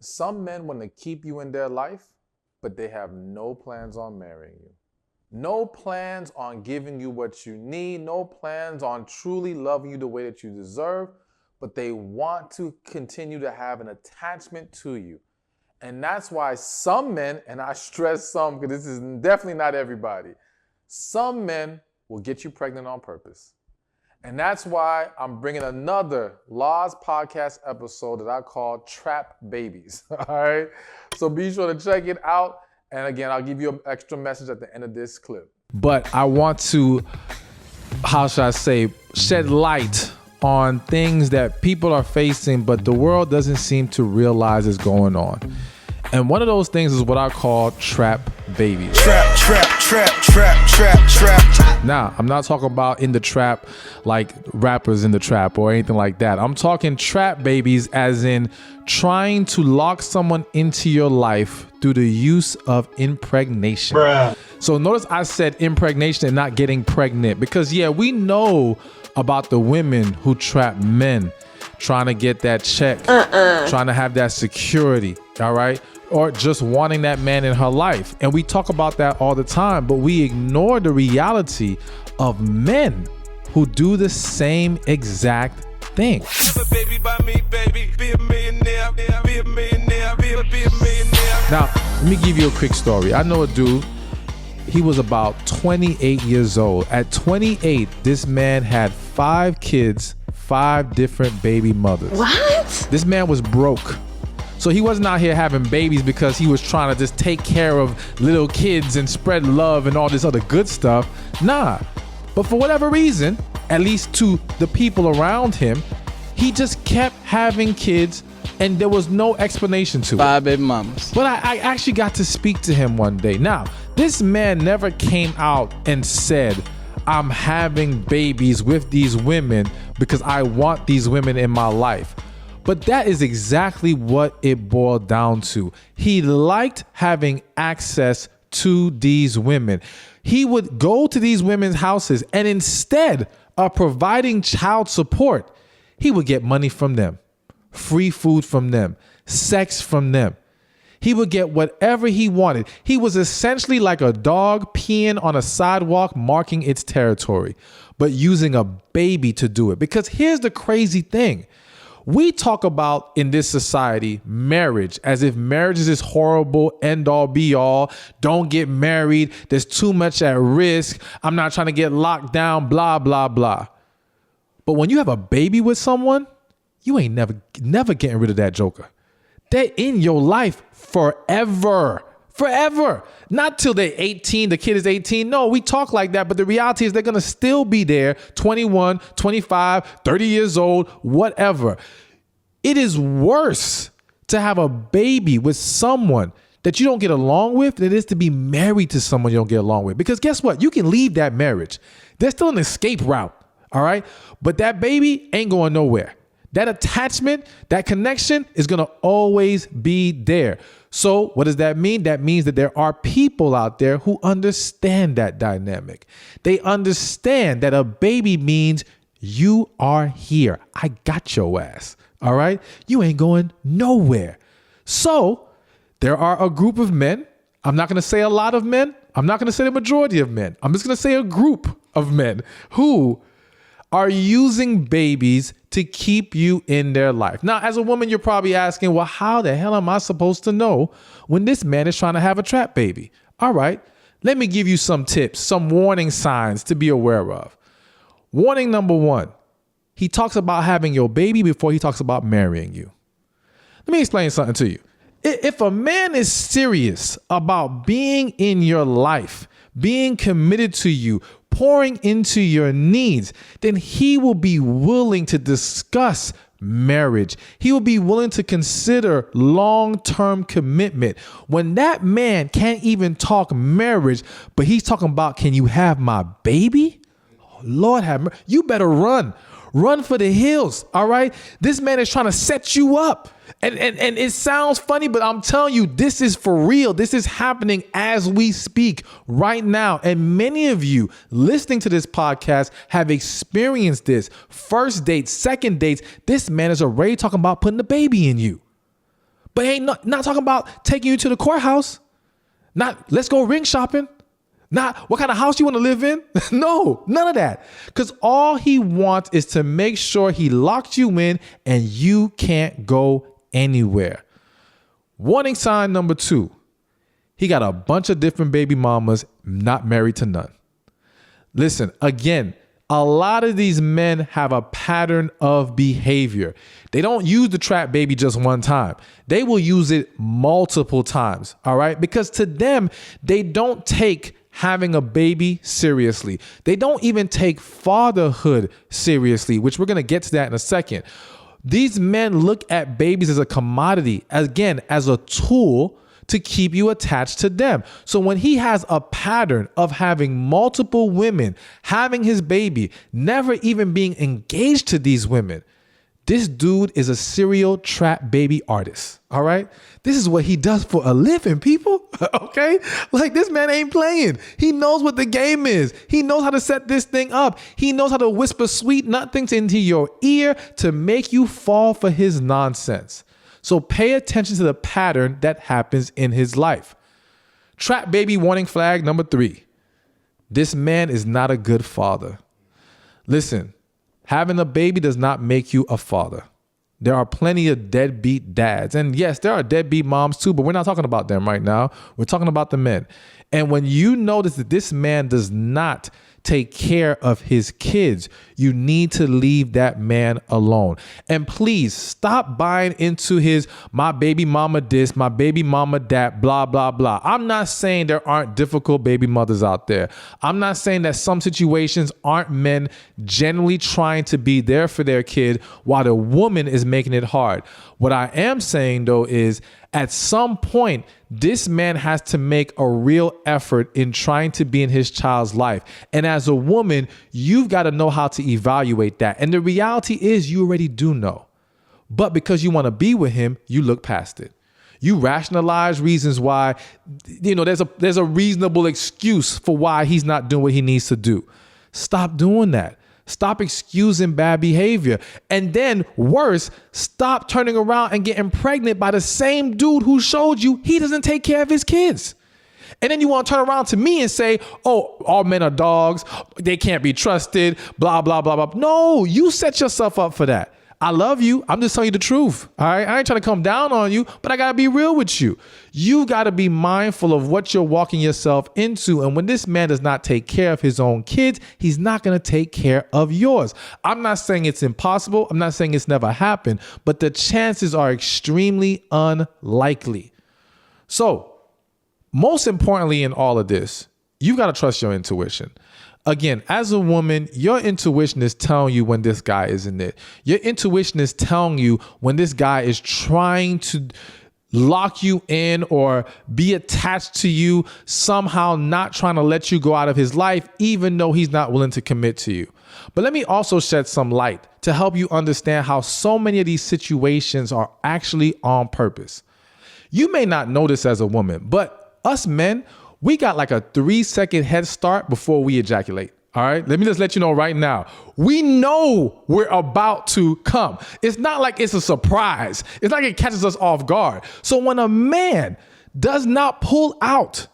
Some men want to keep you in their life, but they have no plans on marrying you. No plans on giving you what you need. No plans on truly loving you the way that you deserve, but they want to continue to have an attachment to you. And that's why some men, and I stress some because this is definitely not everybody, some men will get you pregnant on purpose. And that's why I'm bringing another Laws podcast episode that I call Trap Babies. All right? So be sure to check it out. And again, I'll give you an extra message at the end of this clip. But I want to, how should I say, shed light on things that people are facing, but the world doesn't seem to realize is going on. And one of those things is what I call trap babies. Trap. Now, I'm not talking about in the trap like rappers in the trap or anything like that. I'm talking trap babies as in trying to lock someone into your life through the use of impregnation. Bruh. So notice I said impregnation and not getting pregnant because, yeah, we know about the women who trap men trying to get that check, trying to have that security, all right? Or just wanting that man in her life. And we talk about that all the time, but we ignore the reality of men who do the same exact thing. Now, let me give you a quick story. I know a dude, he was about 28 years old. At 28, this man had 5 kids, 5 different baby mothers. What? This man was broke. So he wasn't out here having babies because he was trying to just take care of little kids and spread love and all this other good stuff. Nah. But for whatever reason, at least to the people around him, he just kept having kids and there was no explanation to it. 5 baby mamas. But I actually got to speak to him one day. Now, this man never came out and said, I'm having babies with these women because I want these women in my life. But that is exactly what it boiled down to. He liked having access to these women. He would go to these women's houses and instead of providing child support, he would get money from them, free food from them, sex from them. He would get whatever he wanted. He was essentially like a dog peeing on a sidewalk, marking its territory, but using a baby to do it. Because here's the crazy thing. We talk about in this society marriage as if marriage is this horrible end all be all. Don't get married. There's too much at risk. I'm not trying to get locked down, blah, blah, blah. But when you have a baby with someone, you ain't never getting rid of that joker. They're in your life forever. Forever. Not till they're 18, the kid is 18. No, we talk like that, but the reality is they're going to still be there 21, 25, 30 years old, whatever. It is worse to have a baby with someone that you don't get along with than it is to be married to someone you don't get along with. Because guess what? You can leave that marriage. There's still an escape route, all right? But that baby ain't going nowhere. That attachment, that connection is going to always be there. So what does that mean? That means that there are people out there who understand that dynamic. They understand that a baby means you are here. I got your ass. All right. You ain't going nowhere. So there are a group of men. I'm not going to say a lot of men. I'm not going to say the majority of men. I'm just going to say a group of men who are using babies to keep you in their life. Now, as a woman, you're probably asking, well, how the hell am I supposed to know when this man is trying to have a trap baby? All right, let me give you some tips, some warning signs to be aware of. Warning number 1, he talks about having your baby before he talks about marrying you. Let me explain something to you. If a man is serious about being in your life, being committed to you, pouring into your needs, then he will be willing to discuss marriage. He will be willing to consider long-term commitment. When that man can't even talk marriage, but he's talking about, can you have my baby? Oh, Lord have mercy. You better run. Run for the hills, all right? This man is trying to set you up. And it sounds funny, but I'm telling you, this is for real. This is happening as we speak right now. And many of you listening to this podcast have experienced this. First dates, second dates, this man is already talking about putting the baby in you. But ain't not talking about taking you to the courthouse. Not let's go ring shopping. Not what kind of house you want to live in. No, none of that. Because all he wants is to make sure he locks you in and you can't go anywhere. Warning sign number 2. He got a bunch of different baby mamas, not married to none. Listen, again, a lot of these men have a pattern of behavior. They don't use the trap baby just one time. They will use it multiple times, all right? Because to them, they don't take having a baby seriously. They don't even take fatherhood seriously, which we're going to get to that in a second. These men look at babies as a commodity, again, as a tool to keep you attached to them. So when he has a pattern of having multiple women, having his baby, never even being engaged to these women, this dude is a serial trap baby artist. All right. This is what he does for a living, people. Okay. Like, this man ain't playing. He knows what the game is. He knows how to set this thing up. He knows how to whisper sweet nothings into your ear to make you fall for his nonsense. So pay attention to the pattern that happens in his life. Trap baby warning flag number 3. This man is not a good father. Listen, having a baby does not make you a father. There are plenty of deadbeat dads. And yes, there are deadbeat moms too, but we're not talking about them right now. We're talking about the men. And when you notice that this man does not take care of his kids, you need to leave that man alone. And please stop buying into his, my baby mama this, my baby mama that, blah, blah, blah. I'm not saying there aren't difficult baby mothers out there. I'm not saying that some situations aren't men generally trying to be there for their kid while the woman is making it hard. What I am saying, though, is at some point, this man has to make a real effort in trying to be in his child's life. And as a woman, you've got to know how to evaluate that. And the reality is you already do know. But because you want to be with him, you look past it. You rationalize reasons why, there's a reasonable excuse for why he's not doing what he needs to do. Stop doing that. Stop excusing bad behavior. And then worse, stop turning around and getting pregnant by the same dude who showed you he doesn't take care of his kids. And then you want to turn around to me and say, oh, all men are dogs. They can't be trusted, blah, blah, blah, blah. No, you set yourself up for that. I love you. I'm just telling you the truth. All right. I ain't trying to come down on you, but I got to be real with you. You got to be mindful of what you're walking yourself into. And when this man does not take care of his own kids, he's not going to take care of yours. I'm not saying it's impossible. I'm not saying it's never happened, but the chances are extremely unlikely. So most importantly in all of this, you've got to trust your intuition. Again, as a woman, your intuition is telling you when this guy isn't it. Your intuition is telling you when this guy is trying to lock you in or be attached to you, somehow not trying to let you go out of his life, even though he's not willing to commit to you. But let me also shed some light to help you understand how so many of these situations are actually on purpose. You may not know this as a woman, but us men, we got like a 3-second head start before we ejaculate. All right. Let me just let you know right now. We know we're about to come. It's not like it's a surprise. It's not like it catches us off guard. So when a man does not pull out,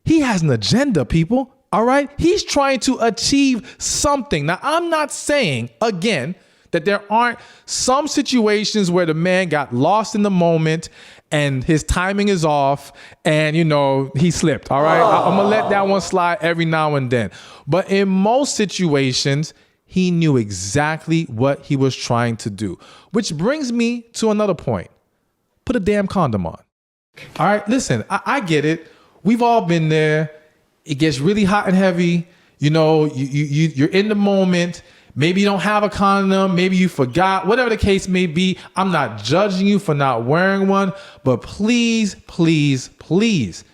he has an agenda, people. All right. He's trying to achieve something. Now, I'm not saying, again, that there aren't some situations where the man got lost in the moment and his timing is off and, he slipped. All right. I'm going to let that one slide every now and then. But in most situations, he knew exactly what he was trying to do, which brings me to another point. Put a damn condom on. All right. Listen, I get it. We've all been there. It gets really hot and heavy. You're in the moment. Maybe you don't have a condom. Maybe you forgot, whatever the case may be. I'm not judging you for not wearing one, but please, please, please,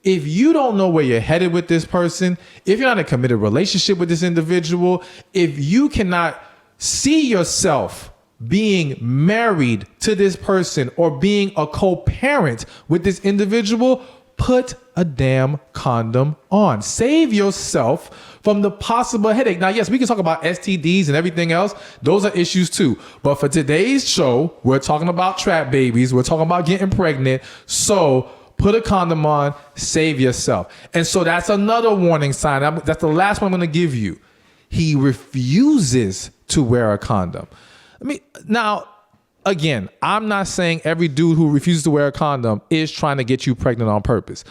if you don't know where you're headed with this person, if you're not in a committed relationship with this individual, if you cannot see yourself being married to this person or being a co-parent with this individual, put a damn condom on. Save yourself from the possible headache. Now, yes, we can talk about STDs and everything else. Those are issues too. But for today's show, we're talking about trap babies. We're talking about getting pregnant. So put a condom on, save yourself. And so that's another warning sign. That's the last one I'm going to give you. He refuses to wear a condom. Now, again, I'm not saying every dude who refuses to wear a condom is trying to get you pregnant on purpose.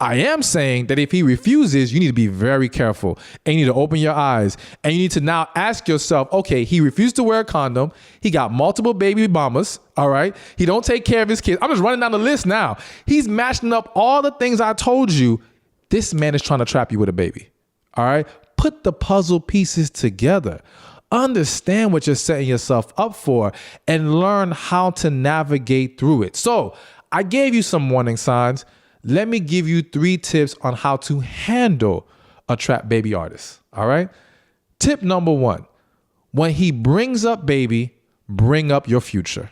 I am saying that if he refuses, you need to be very careful and you need to open your eyes and you need to now ask yourself, okay, he refused to wear a condom. He got multiple baby mamas. All right. He don't take care of his kids. I'm just running down the list now. He's matching up all the things I told you. This man is trying to trap you with a baby. All right. Put the puzzle pieces together. Understand what you're setting yourself up for and learn how to navigate through it. So I gave you some warning signs. Let me give you 3 tips on how to handle a trap baby artist. All right. Tip number 1, when he brings up baby, bring up your future.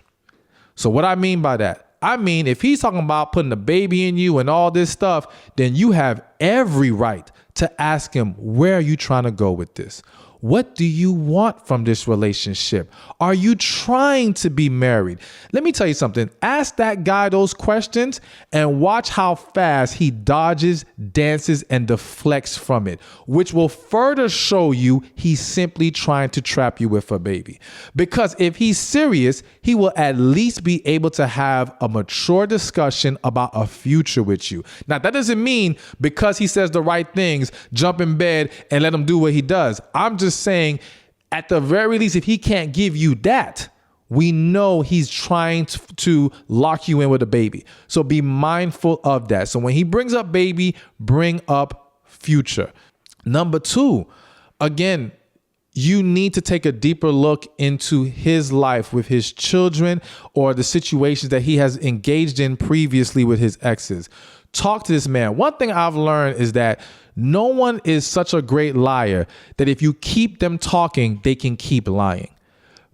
So what I mean by that, I mean, if he's talking about putting a baby in you and all this stuff, then you have every right to ask him, where are you trying to go with this? What do you want from this relationship? Are you trying to be married? Let me tell you something. Ask that guy those questions and watch how fast he dodges, dances, and deflects from it, which will further show you he's simply trying to trap you with a baby. Because if he's serious, he will at least be able to have a mature discussion about a future with you. Now, that doesn't mean because he says the right things, jump in bed and let him do what he does. I'm just saying, at the very least, if he can't give you that, we know he's trying to lock you in with a baby. So be mindful of that. So when he brings up baby, bring up future. Number 2, again, you need to take a deeper look into his life with his children or the situations that he has engaged in previously with his exes. Talk to this man. One thing I've learned is that no one is such a great liar that if you keep them talking, they can keep lying.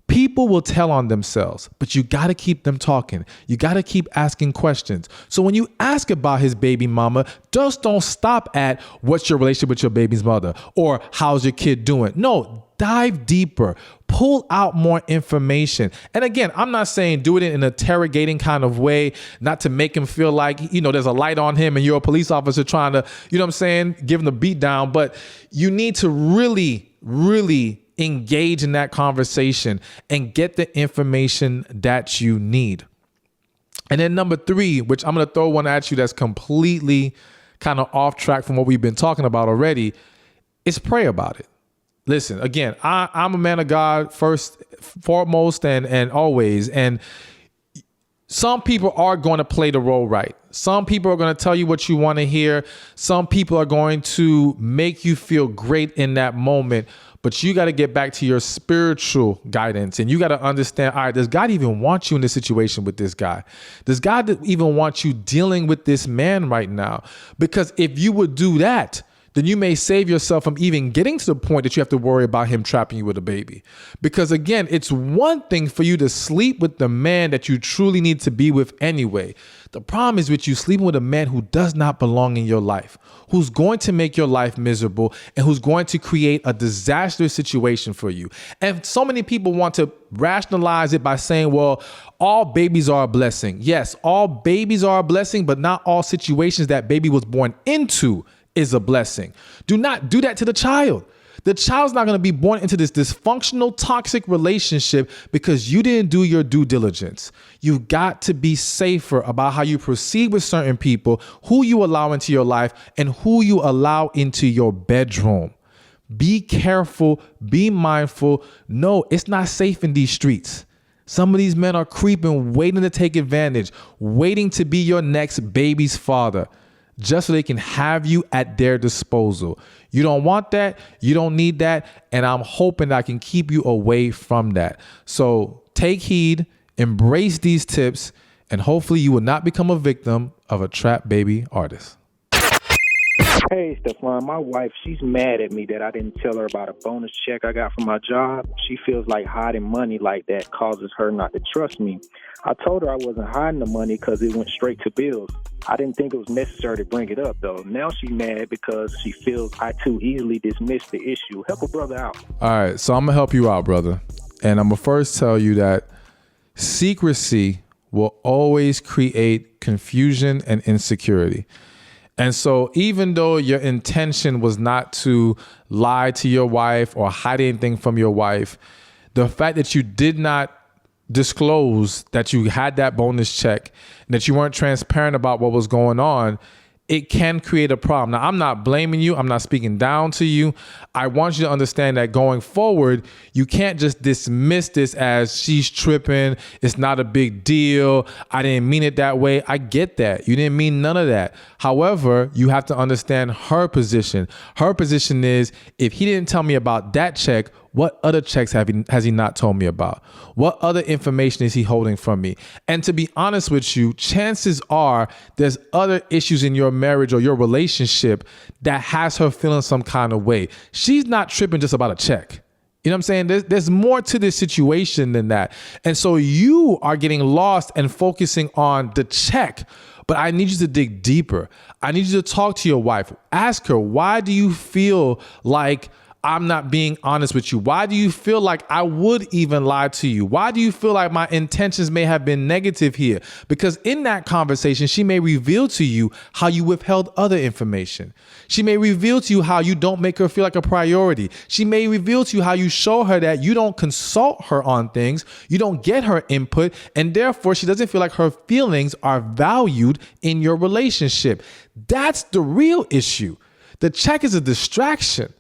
People will tell on themselves, but you got to keep them talking. You got to keep asking questions. So when you ask about his baby mama, just don't stop at what's your relationship with your baby's mother or how's your kid doing. No, dive deeper. Pull out more information. And again, I'm not saying do it in an interrogating kind of way, not to make him feel like, there's a light on him and you're a police officer trying to, give him the beat down. But you need to really, really engage in that conversation and get the information that you need. And then number 3, which I'm going to throw one at you that's completely kind of off track from what we've been talking about already, is pray about it. Listen, again, I'm a man of God first, foremost, and always. And some people are going to play the role right. Some people are going to tell you what you want to hear. Some people are going to make you feel great in that moment. But you got to get back to your spiritual guidance and you got to understand, all right, does God even want you in this situation with this guy? Does God even want you dealing with this man right now? Because if you would do that, then you may save yourself from even getting to the point that you have to worry about him trapping you with a baby. Because again, it's one thing for you to sleep with the man that you truly need to be with anyway. The problem is with you sleeping with a man who does not belong in your life, who's going to make your life miserable and who's going to create a disastrous situation for you. And so many people want to rationalize it by saying, well, all babies are a blessing. Yes, all babies are a blessing, but not all situations that baby was born into is a blessing. Do not do that to the child. The child's not going to be born into this dysfunctional, toxic relationship because you didn't do your due diligence. You've got to be safer about how you proceed with certain people, who you allow into your life, and who you allow into your bedroom. Be careful. Be mindful. No, it's not safe in these streets. Some of these men are creeping, waiting to take advantage, waiting to be your next baby's father, just so they can have you at their disposal. You don't want that. You don't need that. And I'm hoping that I can keep you away from that. So take heed, embrace these tips, and hopefully you will not become a victim of a trap baby artist. Hey, Stephan, my wife, she's mad at me that I didn't tell her about a bonus check I got from my job. She feels like hiding money like that causes her not to trust me. I told her I wasn't hiding the money because it went straight to bills. I didn't think it was necessary to bring it up, though. Now she's mad because she feels I too easily dismissed the issue. Help a brother out. All right, so I'm gonna help you out, brother. And I'm gonna first tell you that secrecy will always create confusion and insecurity. And so even though your intention was not to lie to your wife or hide anything from your wife, the fact that you did not disclose that you had that bonus check and that you weren't transparent about what was going on, it can create a problem. Now, I'm not blaming you. I'm not speaking down to you. I want you to understand that going forward, you can't just dismiss this as she's tripping. It's not a big deal. I didn't mean it that way. I get that. You didn't mean none of that. However, you have to understand her position. Her position is, if he didn't tell me about that check, what other checks has he not told me about? What other information is he holding from me? And to be honest with you, chances are there's other issues in your marriage or your relationship that has her feeling some kind of way. She's not tripping just about a check. You know what I'm saying? There's more to this situation than that. And so you are getting lost and focusing on the check. But I need you to dig deeper. I need you to talk to your wife. Ask her, why do you feel like I'm not being honest with you? Why do you feel like I would even lie to you? Why do you feel like my intentions may have been negative here? Because in that conversation, she may reveal to you how you withheld other information. She may reveal to you how you don't make her feel like a priority. She may reveal to you how you show her that you don't consult her on things, you don't get her input, and therefore she doesn't feel like her feelings are valued in your relationship. That's the real issue. The check is a distraction.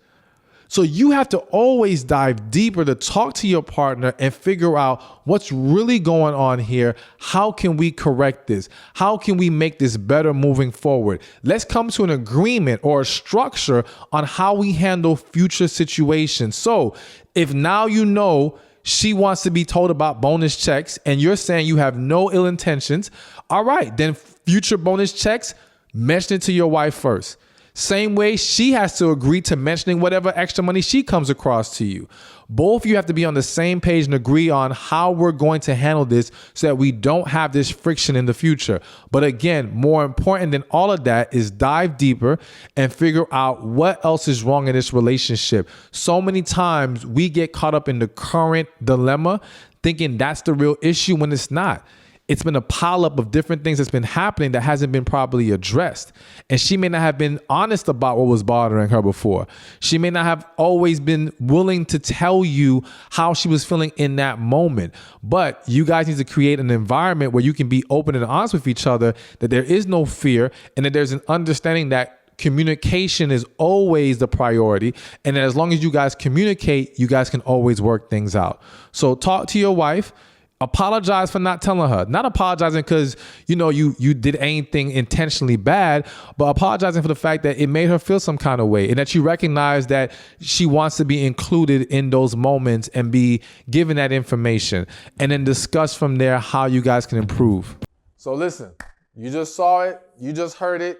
So you have to always dive deeper to talk to your partner and figure out what's really going on here. How can we correct this? How can we make this better moving forward? Let's come to an agreement or a structure on how we handle future situations. So if now you know she wants to be told about bonus checks and you're saying you have no ill intentions, all right, then future bonus checks, mention it to your wife first. Same way she has to agree to mentioning whatever extra money she comes across to you. Both of you have to be on the same page and agree on how we're going to handle this so that we don't have this friction in the future. But again, more important than all of that is dive deeper and figure out what else is wrong in this relationship. So many times we get caught up in the current dilemma thinking that's the real issue when it's not. It's been a pileup of different things that's been happening that hasn't been properly addressed. And she may not have been honest about what was bothering her before. She may not have always been willing to tell you how she was feeling in that moment. But you guys need to create an environment where you can be open and honest with each other, that there is no fear, and that there's an understanding that communication is always the priority. And that as long as you guys communicate, you guys can always work things out. So talk to your wife. Apologize for not telling her. Not apologizing because, you did anything intentionally bad, but apologizing for the fact that it made her feel some kind of way and that you recognize that she wants to be included in those moments and be given that information, and then discuss from there how you guys can improve. So listen, you just saw it. You just heard it.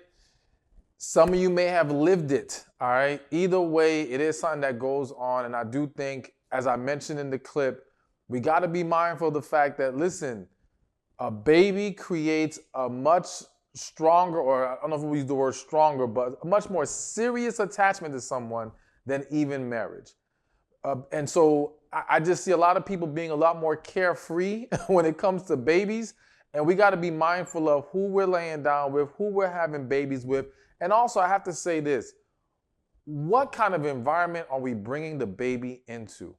Some of you may have lived it. All right. Either way, it is something that goes on. And I do think, as I mentioned in the clip, we got to be mindful of the fact that, listen, a baby creates a much stronger, or I don't know if we use the word stronger, but a much more serious attachment to someone than even marriage. And so I just see a lot of people being a lot more carefree when it comes to babies. And we got to be mindful of who we're laying down with, who we're having babies with. And also, I have to say this, what kind of environment are we bringing the baby into?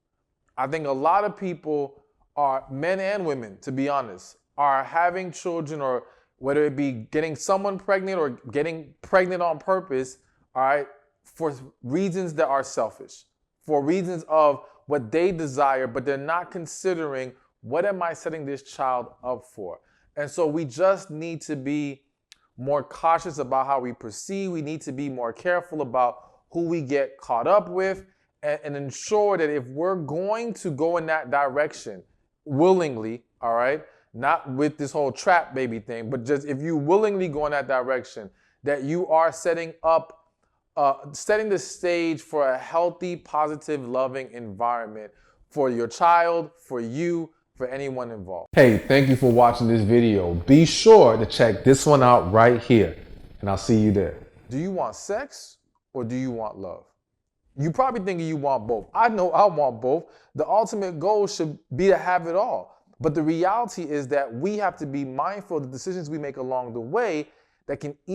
I think a lot of people are, men and women, to be honest, are having children, or whether it be getting someone pregnant or getting pregnant on purpose, all right, for reasons that are selfish, for reasons of what they desire, but they're not considering, what am I setting this child up for? And so we just need to be more cautious about how we proceed. We need to be more careful about who we get caught up with, and ensure that if we're going to go in that direction willingly, all right, not with this whole trap baby thing, but just if you willingly go in that direction, that you are setting up setting the stage for a healthy, positive, loving environment for your child, for you, for anyone involved. Hey, thank you for watching this video. Be sure to check this one out right here, and I'll see you there. Do you want sex or do you want love? You probably thinking you want both. I know I want both. The ultimate goal should be to have it all. But the reality is that we have to be mindful of the decisions we make along the way that can easily